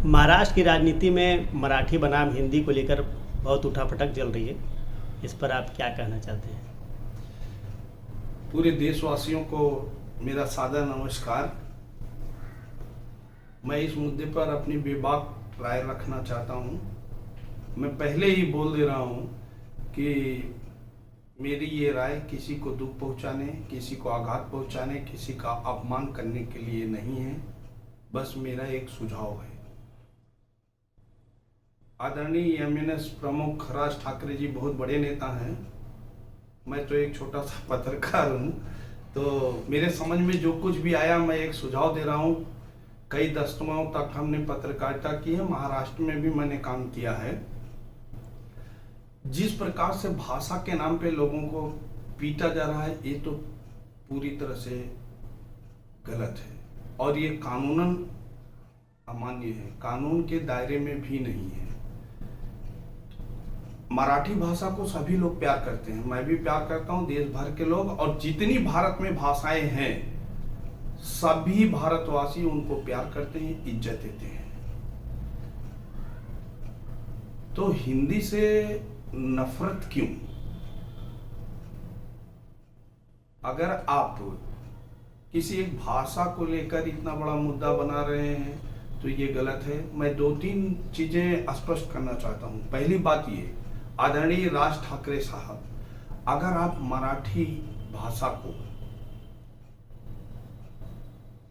महाराष्ट्र की राजनीति में मराठी बनाम हिंदी को लेकर बहुत उठापटक चल रही है। इस पर आप क्या कहना चाहते हैं? पूरे देशवासियों को मेरा सादर नमस्कार। मैं इस मुद्दे पर अपनी बेबाक राय रखना चाहता हूं। मैं पहले ही बोल दे रहा हूं कि मेरी ये राय किसी को दुख पहुंचाने, किसी को आघात पहुंचाने, किसी का अपमान करने के लिए नहीं है। बस मेरा एक सुझाव है। आदरणीय एमएनएस प्रमुख राज ठाकरे जी बहुत बड़े नेता हैं। मैं तो एक छोटा सा पत्रकार हूँ, तो मेरे समझ में जो कुछ भी आया मैं एक सुझाव दे रहा हूँ। कई दशकों तक हमने पत्रकारिता की है, महाराष्ट्र में भी मैंने काम किया है। जिस प्रकार से भाषा के नाम पे लोगों को पीटा जा रहा है, ये तो पूरी तरह से गलत है और ये कानूनन अमान्य है, कानून के दायरे में भी नहीं है। मराठी भाषा को सभी लोग प्यार करते हैं, मैं भी प्यार करता हूं, देश भर के लोग, और जितनी भारत में भाषाएं हैं सभी भारतवासी उनको प्यार करते हैं, इज्जत देते हैं। तो हिंदी से नफरत क्यों? अगर आप किसी एक भाषा को लेकर इतना बड़ा मुद्दा बना रहे हैं तो ये गलत है। मैं दो तीन चीजें स्पष्ट करना चाहता हूं। पहली बात ये, आदरणीय राज ठाकरे साहब, अगर आप मराठी भाषा को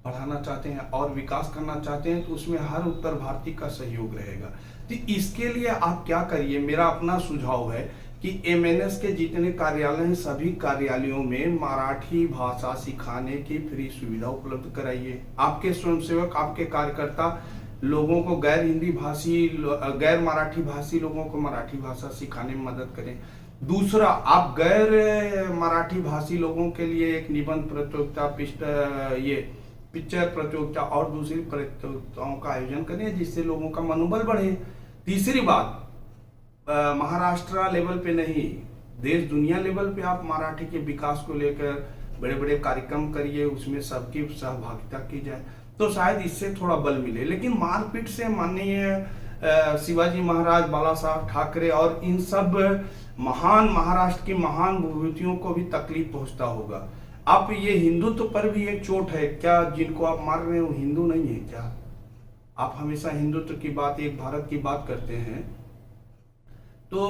बढ़ाना चाहते हैं और विकास करना चाहते हैं तो उसमें हर उत्तर भारतीय का सहयोग रहेगा। तो इसके लिए आप क्या करिए, मेरा अपना सुझाव है कि एमएनएस के जितने कार्यालय हैं सभी कार्यालयों में मराठी भाषा सिखाने की फ्री सुविधा उपलब्ध कराइए। आपके स्वयंसेवक, आपके कार्यकर्ता लोगों को गैर मराठी भाषी लोगों को मराठी भाषा सिखाने में मदद करें। दूसरा, आप गैर मराठी भाषी लोगों के लिए एक निबंध प्रतियोगिता, पिक्चर प्रतियोगिता और दूसरी प्रतियोगिताओं का आयोजन करें जिससे लोगों का मनोबल बढ़े। तीसरी बात, महाराष्ट्र लेवल पे नहीं, देश दुनिया लेवल पे आप मराठी के विकास को लेकर बड़े बड़े कार्यक्रम करिए, उसमें सबकी सहभागिता की जाए तो शायद इससे थोड़ा बल मिले। लेकिन मारपीट से माननीय शिवाजी महाराज, बाला साहब ठाकरे और इन सब महान महाराष्ट्र की महान विभूतियों को भी तकलीफ पहुंचता होगा। आप ये हिंदुत्व पर भी एक चोट है क्या? जिनको आप मार रहे हो हिंदू नहीं है क्या? आप हमेशा हिंदुत्व की बात, एक भारत की बात करते हैं, तो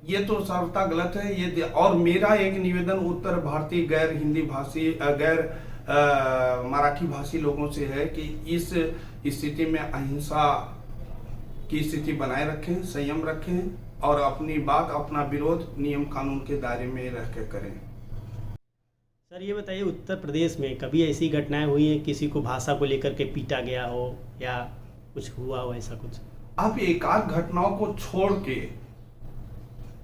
ये तो सर्वथा गलत है। ये और मेरा एक निवेदन उत्तर भारतीय गैर हिंदी भाषी, गैर मराठी भाषी लोगों से है कि इस स्थिति में अहिंसा की स्थिति बनाए रखें, संयम रखें और अपनी बात, अपना विरोध नियम कानून के दायरे में रह के करें। सर ये बताइए, उत्तर प्रदेश में कभी ऐसी घटनाएं हुई हैं किसी को भाषा को लेकर के पीटा गया हो या कुछ हुआ हो ऐसा कुछ? आप एकाध घटनाओं को छोड़ के,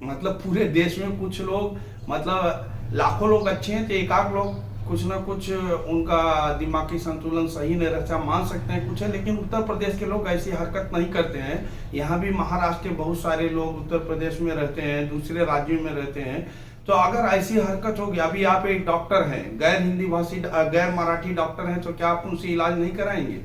मतलब पूरे देश में कुछ लोग, मतलब लाखों लोग अच्छे हैं तो एकाध लोग कुछ ना कुछ उनका दिमागी संतुलन सही नहीं रहता, मान सकते हैं कुछ है, लेकिन उत्तर प्रदेश के लोग ऐसी हरकत नहीं करते हैं। यहाँ भी महाराष्ट्र के बहुत सारे लोग उत्तर प्रदेश में रहते हैं, दूसरे राज्यों में रहते हैं। तो अगर ऐसी हरकत होगी, अभी आप एक डॉक्टर हैं, गैर हिंदी भाषी गैर मराठी डॉक्टर हैं, तो क्या आप उनसे इलाज नहीं कराएंगे?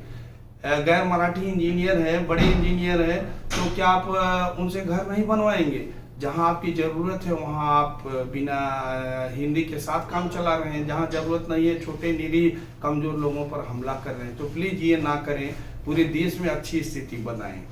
गैर मराठी इंजीनियर है, बड़े इंजीनियर है, तो क्या आप उनसे घर नहीं बनवाएंगे? जहां आपकी जरूरत है वहां आप बिना हिंदी के साथ काम चला रहे हैं, जहां जरूरत नहीं है छोटे निरीह कमजोर लोगों पर हमला कर रहे हैं। तो प्लीज ये ना करें, पूरे देश में अच्छी स्थिति बनाएं।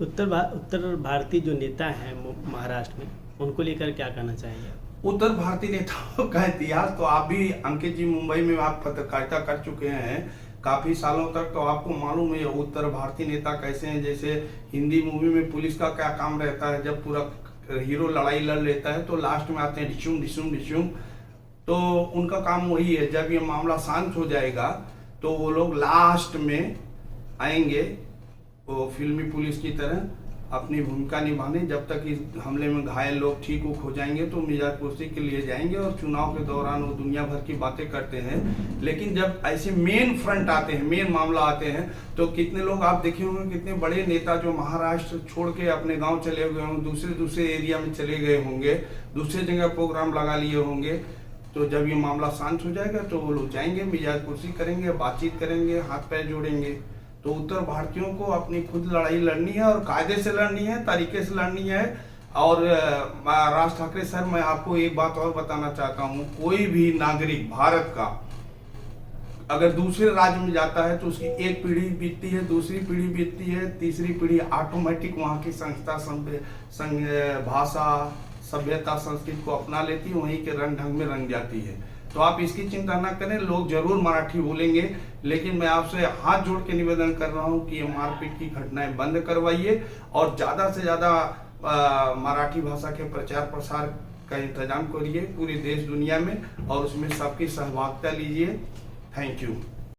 उत्तर भारतीय जो नेता हैं महाराष्ट्र में, उनको लेकर क्या कहना चाहेंगे? उत्तर भारतीय नेताओं का इतिहास तो आप भी, अंकित जी, मुंबई में आप पत्रकारिता कर चुके हैं काफी सालों तक, तो आपको मालूम है उत्तर भारतीय नेता कैसे हैं। जैसे हिंदी मूवी में पुलिस का क्या काम रहता है, जब पूरा हीरो लड़ाई लड़ लेता है तो लास्ट में आते हैं डिशुम डिशुम डिशुम, तो उनका काम वही है। जब ये मामला शांत हो जाएगा तो वो लोग लास्ट में आएंगे, वो फिल्मी पुलिस की तरह अपनी भूमिका निभाने। जब तक इस हमले में घायल लोग ठीक हो जाएंगे तो मिजाज कुर्सी के लिए जाएंगे और चुनाव के दौरान वो दुनिया भर की बातें करते हैं। लेकिन जब ऐसे मेन फ्रंट आते हैं, मेन मामला आते हैं, तो कितने लोग आप देखे होंगे, कितने बड़े नेता जो महाराष्ट्र छोड़ के अपने गांव चले गए होंगे, दूसरे एरिया में चले गए होंगे, दूसरे जगह प्रोग्राम लगा लिए होंगे। तो जब ये मामला शांत हो जाएगा तो वो लोग जाएंगे, मिजाज कुर्सी करेंगे, बातचीत करेंगे, हाथ पैर जोड़ेंगे। तो उत्तर भारतीयों को अपनी खुद लड़ाई लड़नी है और कायदे से लड़नी है, तरीके से लड़नी है। और राज ठाकरे सर, मैं आपको एक बात और बताना चाहता हूँ, कोई भी नागरिक भारत का अगर दूसरे राज्य में जाता है तो उसकी एक पीढ़ी बीतती है, दूसरी पीढ़ी बीतती है, तीसरी पीढ़ी ऑटोमेटिक वहाँ की संस्था, भाषा, सभ्यता, संस्कृति को अपना लेती है, वहीं के रंग ढंग में रंग जाती है। तो आप इसकी चिंता ना करें, लोग जरूर मराठी बोलेंगे, लेकिन मैं आपसे हाथ जोड़ के निवेदन कर रहा हूँ कि ये मारपीट की घटनाएं बंद करवाइए और ज़्यादा से ज़्यादा मराठी भाषा के प्रचार प्रसार का इंतजाम करिए पूरे देश दुनिया में और उसमें सबकी सहभागिता लीजिए। Thank you.